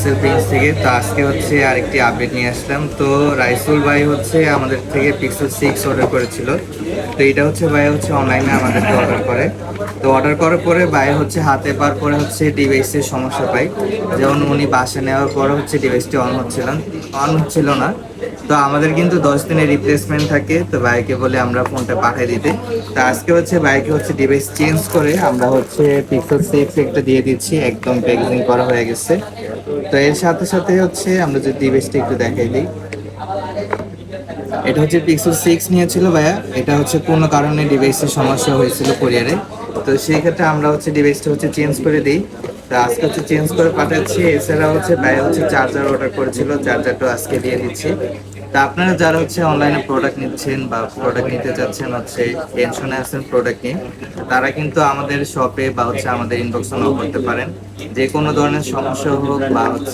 Pixel Prince থেকে। তো আজকে হচ্ছে আরেকটি আপডেট নিয়ে আসলাম। তো রাইসুল ভাই হচ্ছে আমাদের থেকে পিক্সেল 6 অর্ডার করেছিল। তো এটা হচ্ছে ভাই হচ্ছে অনলাইনে আমাদেরকে অর্ডার করে। তো অর্ডার করার পরে ভাই হচ্ছে হাতে পাওয়ার পরে হচ্ছে ডিভাইসের সমস্যা পাই। যেমন উনি বাসা নেওয়ার পরে হচ্ছে ডিভাইসটি অন হচ্ছিল না। তো আমাদের কিন্তু 10 দিনের রিপ্লেসমেন্ট থাকে। তো ভাইকে বলে আমরা ফোনটা পাঠিয়ে দিতে। তো আজকে হচ্ছে ভাইকে হচ্ছে ডিভাইস চেঞ্জ করে আমরা হচ্ছে পিক্সেল 6 একটা দিয়ে দিচ্ছি, একদম প্যাকেজিং করা হয়ে গেছে। তো এর সাথে সাথে হচ্ছে আমরা যদি ডিভাইসটা একটু দেখাই দিই, এটা হচ্ছে পিক্সেল 6 নিয়েছিল ভাইয়া। এটা হচ্ছে কোনো কারণে ডিভাইসের সমস্যা হয়েছিল কুরিয়ারে। তো সেই ক্ষেত্রে আমরা হচ্ছে ডিভাইসটা হচ্ছে চেঞ্জ করে দিই। তো আজকে হচ্ছে চেঞ্জ করে পাঠাচ্ছি। এছাড়া হচ্ছে ভাইয়া হচ্ছে চার্জার অর্ডার করেছিল, চার্জারটা আজকে দিয়ে দিচ্ছি। তা আপনারা যারা হচ্ছে অনলাইনে প্রোডাক্ট নিচ্ছেন বা প্রোডাক্ট নিতে চাচ্ছেন, হচ্ছে টেনশনে আছেন প্রোডাক্ট নিয়ে, তারা কিন্তু আমাদের শপে বা হচ্ছে আমাদের ইনবক্সে নক করতে পারেন। যে কোনো ধরনের সমস্যা হোক বা হচ্ছে